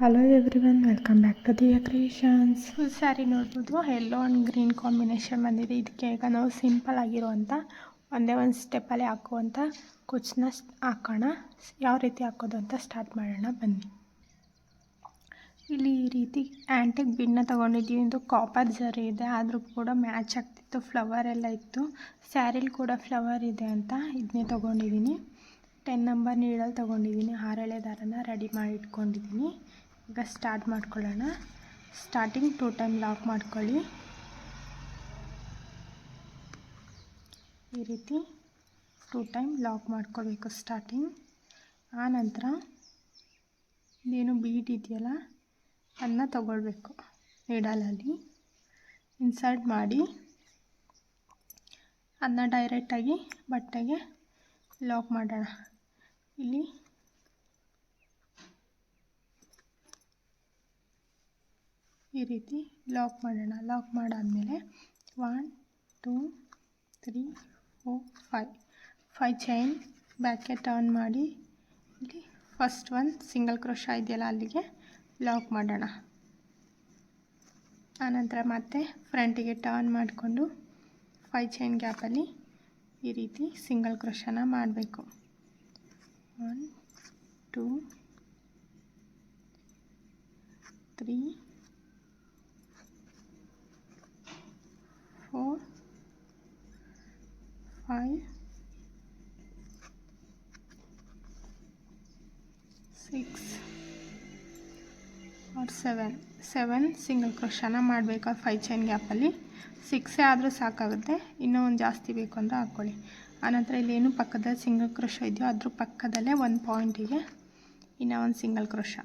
Hello everyone, welcome back to Diya creations. Full sari ನೋಡ್ಬೋದು, yellow and green combination ಬಂದಿದೆ. ಇದಕ್ಕೆ ಈಗ ನಾವು ಸಿಂಪಲ್ ಆಗಿರುವಂಥ ಒಂದೇ ಒಂದು ಸ್ಟೆಪ್ಪಲ್ಲಿ ಹಾಕುವಂಥ ಕುಚ್ಚನ್ನ ಹಾಕೋಣ. ಯಾವ ರೀತಿ ಹಾಕೋದು ಅಂತ ಸ್ಟಾರ್ಟ್ ಮಾಡೋಣ ಬನ್ನಿ. ಇಲ್ಲಿ ಈ ರೀತಿ ಆ್ಯಂಟಿಕ್ ಬಿನ್ನ ತೊಗೊಂಡಿದ್ದೀವಿ. ಇದು ಕಾಪರ್ ಜರಿ ಇದೆ, ಆದರೂ ಕೂಡ ಮ್ಯಾಚ್ ಆಗ್ತಿತ್ತು. ಫ್ಲವರ್ ಎಲ್ಲ ಇತ್ತು, ಸ್ಯಾರಿಲಿ ಕೂಡ ಫ್ಲವರ್ ಇದೆ ಅಂತ ಇದನ್ನೇ ತೊಗೊಂಡಿದ್ದೀನಿ. 10 ನಂಬರ್ ನೀಡಲ್ ತೊಗೊಂಡಿದ್ದೀನಿ. 6 ಎಳೆ ದಾರನ ರೆಡಿ ಮಾಡಿ ಇಟ್ಕೊಂಡಿದ್ದೀನಿ. ಈಗ ಸ್ಟಾರ್ಟ್ ಮಾಡ್ಕೊಳ್ಳೋಣ. ಸ್ಟಾರ್ಟಿಂಗ್ 2 ಟೈಮ್ ಲಾಕ್ ಮಾಡ್ಕೊಳ್ಳಿ. ಈ ರೀತಿ 2 ಟೈಮ್ ಲಾಕ್ ಮಾಡ್ಕೋಬೇಕು ಸ್ಟಾರ್ಟಿಂಗ್. ಆ ನಂತರ ಏನು ಬೀಡ್ ಇದೆಯಲ್ಲ ಅದನ್ನ ತಗೊಳ್ಬೇಕು. ನೀಡಲಲ್ಲಿ ಇನ್ಸರ್ಟ್ ಮಾಡಿ ಅದನ್ನ ಡೈರೆಕ್ಟಾಗಿ ಬಟ್ಟೆಗೆ ಲಾಕ್ ಮಾಡೋಣ. ಇಲ್ಲಿ ಈ ರೀತಿ ಲಾಕ್ ಮಾಡೋಣ. ಲಾಕ್ ಮಾಡಾದಮೇಲೆ 1 2 3 4 5 ಚೈನ್ ಬ್ಯಾಕ್ಗೆ ಟರ್ನ್ ಮಾಡಿ ಇಲ್ಲಿ ಫಸ್ಟ್ ಒಂದು ಸಿಂಗಲ್ ಕ್ರೋಶಾ ಇದೆಯಲ್ಲ ಅಲ್ಲಿಗೆ ಲಾಕ್ ಮಾಡೋಣ. ಆನಂತರ ಮತ್ತೆ ಫ್ರಂಟಿಗೆ ಟರ್ನ್ ಮಾಡಿಕೊಂಡು 5 ಚೈನ್ ಗ್ಯಾಪಲ್ಲಿ ಈ ರೀತಿ ಸಿಂಗಲ್ ಕ್ರೋಶಾನ ಮಾಡಬೇಕು. 1 2 3 4 5 6 or 7 ಸಿಂಗಲ್ ಕ್ರೋಶಾನ ಮಾಡಬೇಕು 5 ಚೈನ್ ಗ್ಯಾಪಲ್ಲಿ. 6 ಆದರೂ ಸಾಕಾಗುತ್ತೆ, ಇನ್ನೂ ಒಂದು ಜಾಸ್ತಿ ಬೇಕು ಅಂದರೆ ಹಾಕ್ಕೊಳ್ಳಿ. ಆನಂತರ ಇಲ್ಲೇನು ಪಕ್ಕದಲ್ಲಿ ಸಿಂಗಲ್ ಕ್ರೋಶಾ ಇದೆಯೋ ಅದ್ರ ಪಕ್ಕದಲ್ಲೇ ಒಂದು ಪಾಯಿಂಟಿಗೆ ಇನ್ನೂ ಒಂದು ಸಿಂಗಲ್ ಕ್ರೋಶಾ.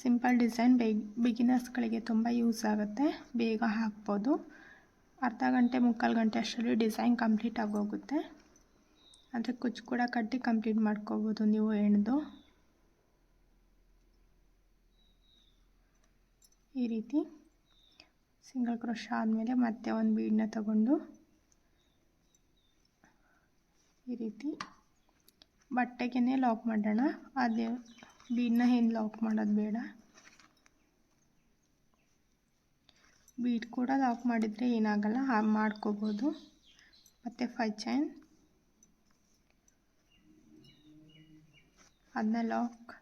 ಸಿಂಪಲ್ ಡಿಸೈನ್ ಬಿಗಿನರ್ಸ್ಗಳಿಗೆ ತುಂಬ ಯೂಸ್ ಆಗುತ್ತೆ, ಬೇಗ ಹಾಕ್ಬೋದು. ಅರ್ಧ ಗಂಟೆ ಮುಕ್ಕಾಲು ಗಂಟೆ ಅಷ್ಟರಲ್ಲಿ ಡಿಸೈನ್ ಕಂಪ್ಲೀಟ್ ಆಗೋಗುತ್ತೆ. ಅಂದರೆ ಕುಚ್ಚು ಕೂಡ ಕಟ್ಟಿ ಕಂಪ್ಲೀಟ್ ಮಾಡ್ಕೋಬೋದು ನೀವು ಹೆಣ್ದು. ಈ ರೀತಿ ಸಿಂಗಲ್ ಕ್ರೋಶಾ ಆದಮೇಲೆ ಮತ್ತೆ ಒಂದು ಬೀಡನ್ನ ತಗೊಂಡು ಈ ರೀತಿ ಬಟ್ಟೆಗೆ ಲಾಕ್ ಮಾಡೋಣ. ಅದೇ ಬೀಡನ್ನ ಏನು ಲಾಕ್ ಮಾಡೋದು ಬೇಡ. ಬೀಡ್ ಕೂಡ ಲಾಕ್ ಮಾಡಿದರೆ ಏನಾಗಲ್ಲ, ಮಾಡ್ಕೋಬೋದು. ಮತ್ತು 5 ಚೈನ್ ಅದನ್ನ ಲಾಕ್.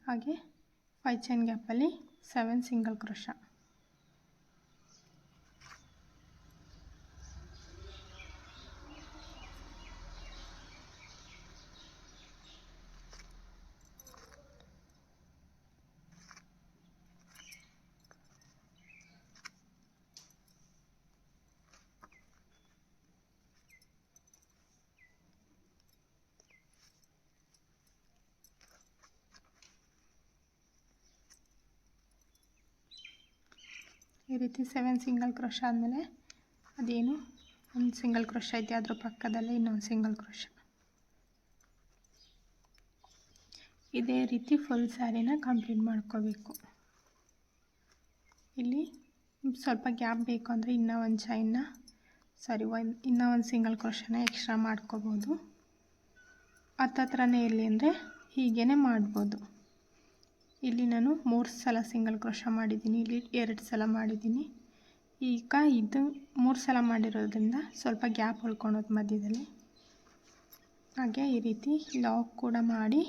ಹಾಗೆ 5 ಚೈನ್ ಗ್ಯಾಪಲ್ಲಿ 7 ಸಿಂಗಲ್ ಕ್ರೋಶಾ. ಈ ರೀತಿ 7 ಸಿಂಗಲ್ ಕ್ರೋಶಾ ಆದಮೇಲೆ ಅದೇನು ಒಂದು ಸಿಂಗಲ್ ಕ್ರೋಶಾ ಇದೆ ಅದ್ರ ಪಕ್ಕದಲ್ಲೇ ಇನ್ನೊಂದು ಸಿಂಗಲ್ ಕ್ರೋಶಾ. ಇದೇ ರೀತಿ ಫುಲ್ ಸ್ಯಾರಿನ ಕಂಪ್ಲೀಟ್ ಮಾಡ್ಕೋಬೇಕು. ಇಲ್ಲಿ ಸ್ವಲ್ಪ ಗ್ಯಾಪ್ ಬೇಕು ಅಂದರೆ ಇನ್ನೂ ಒಂದು ಚೈನ್ನ ಇನ್ನೂ ಒಂದು ಸಿಂಗಲ್ ಕ್ರೋಶಾನ ಎಕ್ಸ್ಟ್ರಾ ಮಾಡ್ಕೋಬೋದು. ಹತ್ತತ್ರನೇ ಇರಲಿ ಅಂದರೆ ಹೀಗೇ ಮಾಡ್ಬೋದು. ಇಲ್ಲಿ ನಾನು 3 ಸಲ ಸಿಂಗಲ್ ಕ್ರೋಶಾ ಮಾಡಿದ್ದೀನಿ, ಇಲ್ಲಿ 2 ಸಲ ಮಾಡಿದ್ದೀನಿ. ಈಗ ಇದು 3 ಸಲ ಮಾಡಿರೋದ್ರಿಂದ ಸ್ವಲ್ಪ ಗ್ಯಾಪ್ ಉಳ್ಕೊಳೋದು ಮಧ್ಯದಲ್ಲಿ. ಹಾಗೆ ಈ ರೀತಿ ಲಾಕ್ ಕೂಡ ಮಾಡಿ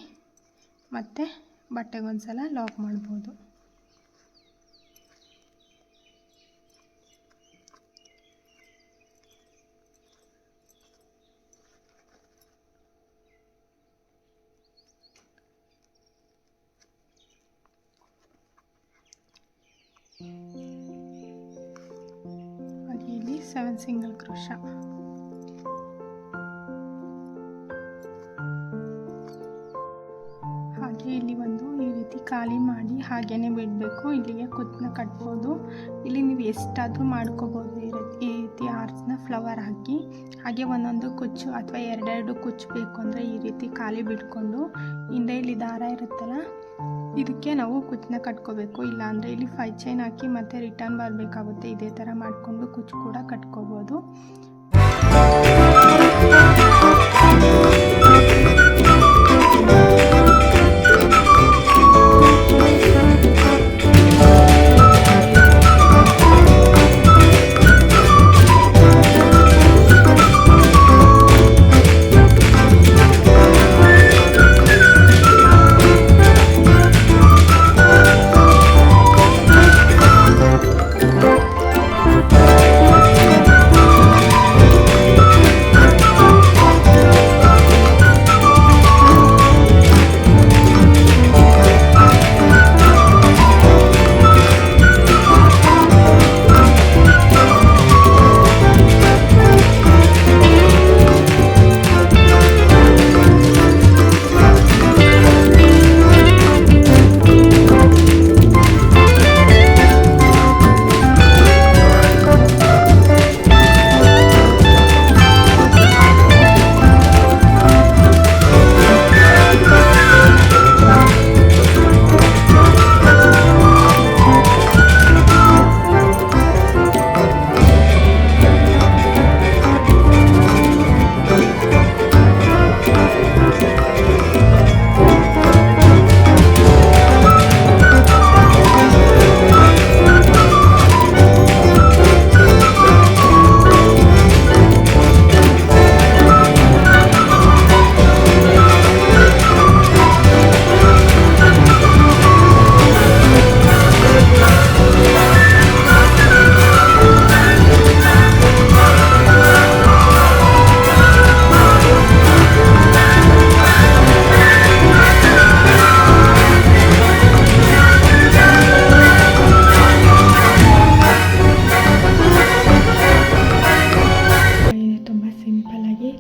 ಮತ್ತೆ ಬಟ್ಟೆಗೊಂದು ಸಲ ಲಾಕ್ ಮಾಡ್ಬೋದು. ಹಾಗೆ ಇಲ್ಲಿ 7 ಸಿಂಗಲ್ ಕ್ರೋಶಾ. ಹಾಗೆ ಇಲ್ಲಿ ಒಂದು ಈ ರೀತಿ ಖಾಲಿ ಮಾಡಿ ಹಾಗೇ ಬಿಡಬೇಕು. ಇಲ್ಲಿಗೆ ಕುಚ್ಚನ್ನ ಕಟ್ಬೋದು. ಇಲ್ಲಿ ನೀವು ಎಷ್ಟಾದರೂ ಮಾಡ್ಕೋಬೋದು. ಈ ರೀತಿ ಆರ್ಚ್ನ ಫ್ಲವರ್ ಹಾಕಿ ಹಾಗೆ ಒಂದೊಂದು ಕುಚ್ಚು ಅಥವಾ 2 ಕುಚ್ಚು ಬೇಕು ಅಂದರೆ ಈ ರೀತಿ ಖಾಲಿ ಬಿಟ್ಕೊಂಡು ಹಿಂದೆ ಇಲ್ಲಿ ದಾರ ಇರುತ್ತಲ್ಲ ಇದಕ್ಕೆ ನಾವು ಕುಚ್ಚನ್ನ ಕಟ್ಕೋಬೇಕು. ಇಲ್ಲಾಂದರೆ ಇಲ್ಲಿ 5 ಚೈನ್ ಹಾಕಿ ಮತ್ತೆ ರಿಟರ್ನ್ ಬರಬೇಕಾಗುತ್ತೆ. ಇದೇ ಥರ ಮಾಡಿಕೊಂಡು ಕುಚ್ಚು ಕೂಡ ಕಟ್ಕೋಬೋದು.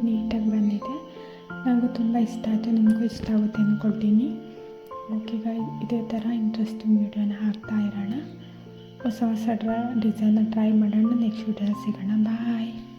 ನೀಟಾಗಿ ಬಂದಿದೆ. ನನಗೂ ತುಂಬ ಇಷ್ಟ ಆಯಿತು, ನಿಮಗೂ ಇಷ್ಟ ಆಗುತ್ತೆ ಅಂದ್ಕೊಳ್ತೀನಿ. ಓಕೆ ಗಾಯ್ಸ್, ಇದೇ ಥರ ಇಂಟ್ರೆಸ್ಟಿಂಗ್ ವೀಡಿಯೋನ ಹಾಕ್ತಾ ಇರೋಣ. ಹೊಸ ಡಿಸೈನ್ನ ಟ್ರೈ ಮಾಡೋಣ. ನೆಕ್ಸ್ಟ್ ವೀಡಿಯೋ ಸಿಗೋಣ. ಬಾಯ್.